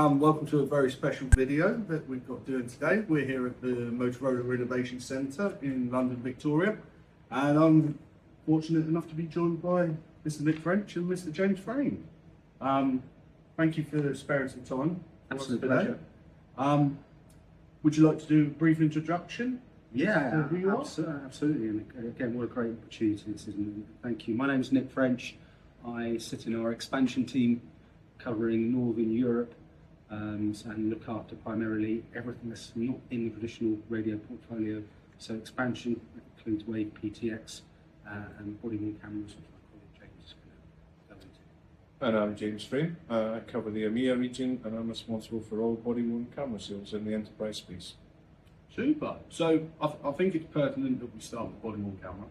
Welcome to a very special video that we've got doing today. We're here at the Motorola Innovation Centre in London, Victoria, and I'm fortunate enough to be joined by Mr. Nick French and Mr. James Frame. Thank you for sparing some time. Absolute pleasure. Would you like to do a brief introduction? Yeah, absolutely. And again, what a great opportunity this is. And thank you. My name is Nick French. I sit in our expansion team covering Northern Europe and look after primarily everything that's not in the traditional radio portfolio. So expansion includes Wave PTX and body worn cameras, which my colleague James is going to go into. And I'm James Frame. I cover the EMEA region and I'm responsible for all body worn camera sales in the enterprise space. Super. So I think it's pertinent that we start with body worn camera.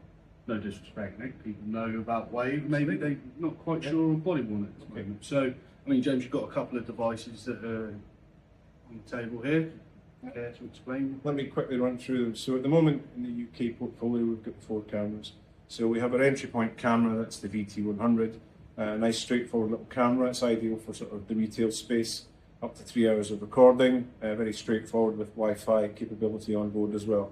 No disrespect, Nick. People know about Wave. Maybe they're not quite sure on body worn at this moment. So, I mean, James, you've got a couple of devices that are on the table here. Care to explain? Let me quickly run through them. So at the moment in the UK portfolio, we've got 4 cameras. So we have our entry point camera, that's the VT100. Nice straightforward little camera. It's ideal for sort of the retail space. Up to 3 hours of recording. Very straightforward with Wi-Fi capability on board as well.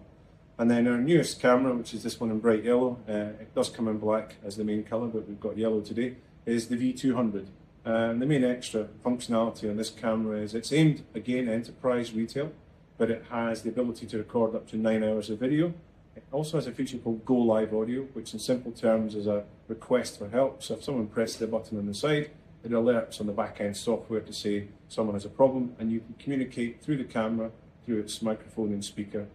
And then our newest camera, which is this one in bright yellow, it does come in black as the main colour, but we've got yellow today, is the V200. The main extra functionality on this camera is it's aimed, again, enterprise retail, but it has the ability to record up to 9 hours of video. It also has a feature called Go Live Audio, which in simple terms is a request for help. So if someone presses the button on the side, it alerts on the back-end software to say someone has a problem, and you can communicate through the camera, through its microphone and speaker,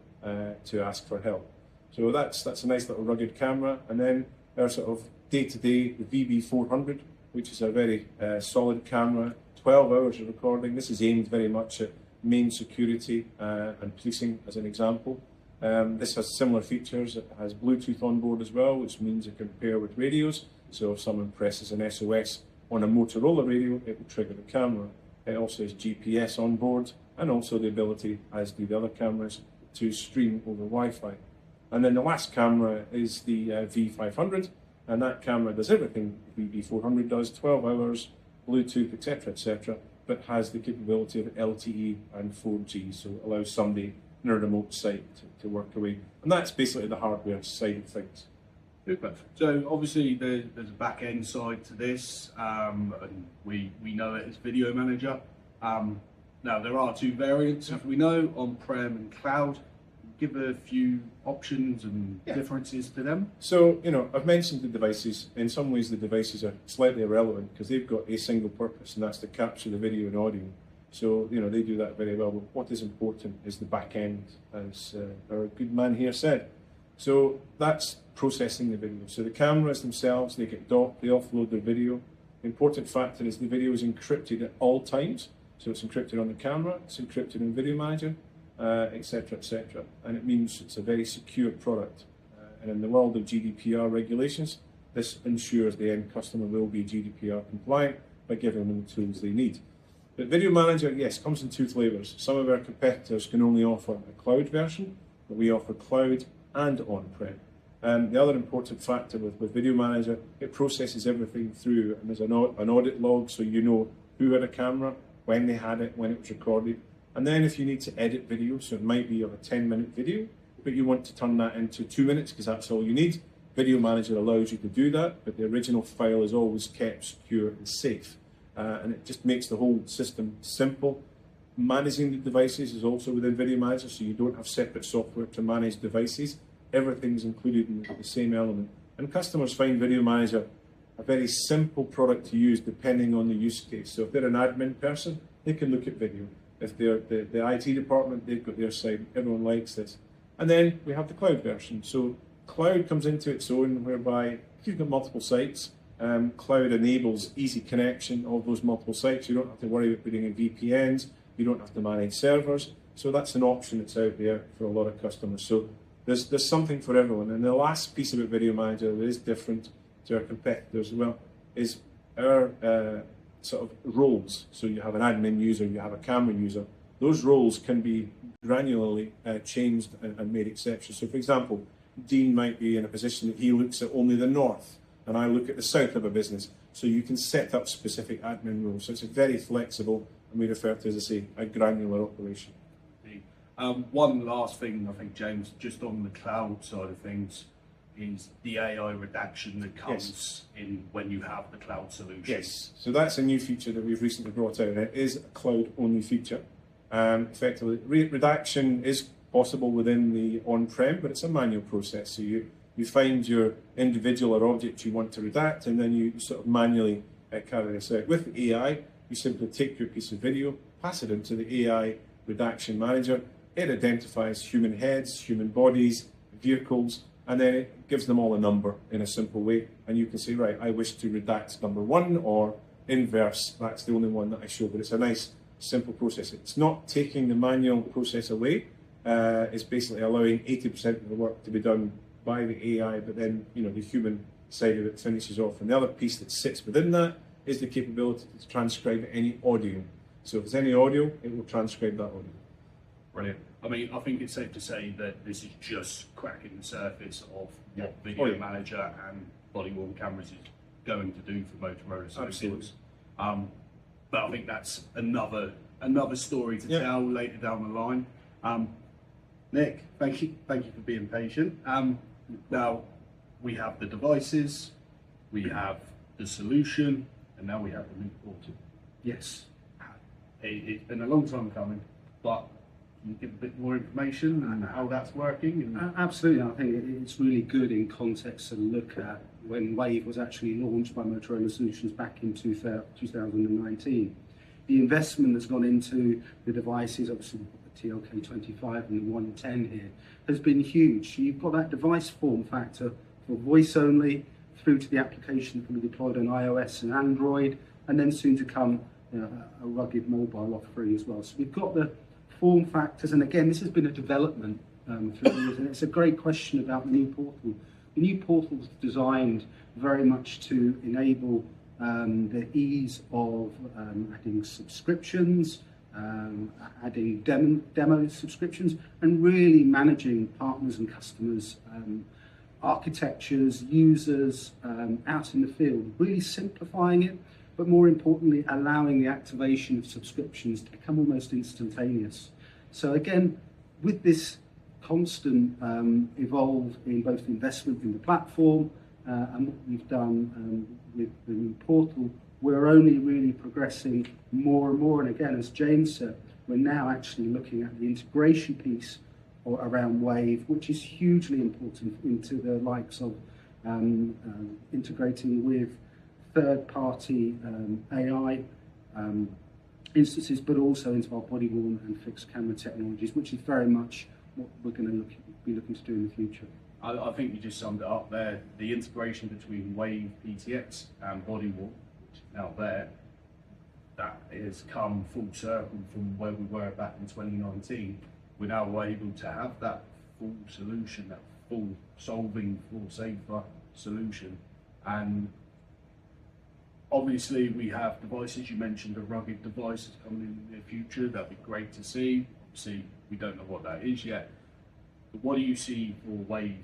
to ask for help. So that's a nice little rugged camera. And then our sort of day-to-day, the VB400, which is a very solid camera, 12 hours of recording. This is aimed very much at main security and policing as an example. This has similar features. It has Bluetooth on board as well, which means it can pair with radios. So if someone presses an SOS on a Motorola radio, it will trigger the camera. It also has GPS on board and also the ability, as do the other cameras, to stream over Wi-Fi. And then the last camera is the V500, and that camera does everything the V400 does, 12 hours, Bluetooth, etc., but has the capability of LTE and 4G, so it allows somebody in a remote site to work away. And that's basically the hardware side of things. Super. So obviously there's a back-end side to this, and we know it as Video Manager. Now there are 2 variants, as we know, on-prem and cloud. Give a few options and differences to them. So, I've mentioned the devices. In some ways the devices are slightly irrelevant because they've got a single purpose, and that's to capture the video and audio. So, they do that very well. But what is important is the back end, as our good man here said. So that's processing the video. So the cameras themselves, they get docked, they offload their video. The important factor is the video is encrypted at all times. So it's encrypted on the camera, it's encrypted in Video Manager, etc., etc. And it means it's a very secure product. And in the world of GDPR regulations, this ensures the end customer will be GDPR compliant by giving them the tools they need. But Video Manager, yes, comes in 2 flavors. Some of our competitors can only offer a cloud version, but we offer cloud and on-prem. The other important factor with Video Manager, it processes everything through, and there's an audit log, so you know who had a camera, when they had it, when it was recorded. And then if you need to edit video, so it might be of a 10-minute video, but you want to turn that into 2 minutes because that's all you need, Video Manager allows you to do that, but the original file is always kept secure and safe. And it just makes the whole system simple. Managing the devices is also within Video Manager, so you don't have separate software to manage devices. Everything's included in the same element. And customers find Video Manager a very simple product to use depending on the use case. So if they're an admin person, they can look at video. If they're the IT department, they've got their side. Everyone likes this. And then we have the cloud version. So cloud comes into its own, whereby if you've got multiple sites, cloud enables easy connection of those multiple sites. You don't have to worry about putting in VPNs. You don't have to manage servers. So that's an option that's out there for a lot of customers. So there's something for everyone. And the last piece about Video Manager that is different to our competitors as well is our sort of roles. So you have an admin user, you have a camera user. Those roles can be granularly changed and made exceptions. So for example, Dean might be in a position that he looks at only the north, and I look at the south of a business. So you can set up specific admin roles. So it's very flexible, and we refer to, as I say, a granular operation. One last thing, I think, James, just on the cloud side of things, is the AI redaction that comes in when you have the cloud solution. Yes, so that's a new feature that we've recently brought out. It is a cloud-only feature. Effectively, redaction is possible within the on-prem, but it's a manual process. So you find your individual or object you want to redact, and then you sort of manually carry this out. With the AI, you simply take your piece of video, pass it into the AI redaction manager. It identifies human heads, human bodies, vehicles, and then it gives them all a number in a simple way. And you can say, right, I wish to redact number 1, or inverse, that's the only one that I show. But it's a nice, simple process. It's not taking the manual process away. It's basically allowing 80% of the work to be done by the AI, but then the human side of it finishes off. And the other piece that sits within that is the capability to transcribe any audio. So if there's any audio, it will transcribe that audio. Brilliant. I mean, I think it's safe to say that this is just cracking the surface of what Video Manager and Body Worn cameras is going to do for Motorola Solutions. But I think that's another story to tell later down the line. Nick, thank you for being patient. Now we have the devices, we have the solution, and now we have the new portal. Yes. It's been a long time coming, but can you give a bit more information on how that's working? Absolutely. I think it's really good in context to look at when Wave was actually launched by Motorola Solutions back in 2019. The investment that's gone into the devices, obviously the TLK25 and the 110 here, has been huge. You've got that device form factor for voice only, through to the application that can be deployed on iOS and Android, and then soon to come a rugged mobile offering as well. So we've got the form factors, and again, this has been a development through the years, and it's a great question about the new portal. The new portal is designed very much to enable the ease of adding subscriptions, adding demo subscriptions, and really managing partners and customers, architectures, users out in the field, really simplifying it, but more importantly, allowing the activation of subscriptions to become almost instantaneous. So again, with this constant evolve in both the investment in the platform and what we've done with the new portal, we're only really progressing more and more. And again, as James said, we're now actually looking at the integration piece around Wave, which is hugely important into the likes of integrating with third-party AI instances, but also into our body worn and fixed camera technologies, which is very much what we're going to be looking to do in the future. I think you just summed it up there. The integration between Wave PTX and Body Worn, which is now there, that has come full circle from where we were back in 2019. We're now able to have that full solution, that full solving for safer solution. And obviously we have devices, you mentioned a rugged device is coming in the future. That'd be great to see. Obviously we don't know what that is yet. But what do you see for Wave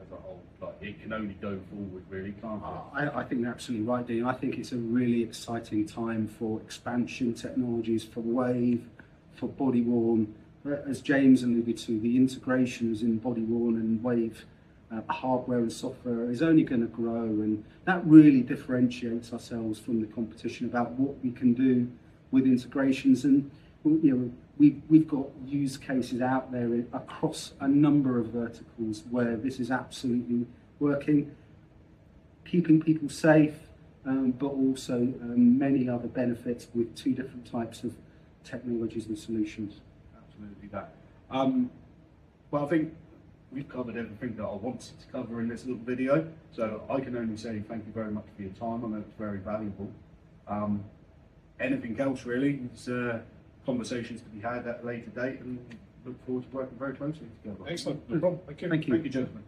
as a whole? Like, it can only go forward, really, can't it? I think you're absolutely right, Dean. I think it's a really exciting time for expansion technologies, for Wave, for Body Worn. As James alluded to, the integrations in Body Worn and Wave hardware and software is only going to grow, and that really differentiates ourselves from the competition about what we can do with integrations. And we've got use cases out there across a number of verticals where this is absolutely working, keeping people safe, but also many other benefits with two different types of technologies and solutions. Absolutely that. Well, I think we've covered everything that I wanted to cover in this little video, so I can only say thank you very much for your time. I know it's very valuable. Anything else really? There's conversations to be had at a later date, and look forward to working very closely together. Excellent. No problem. Thank you. Thank you. Thank you, gentlemen.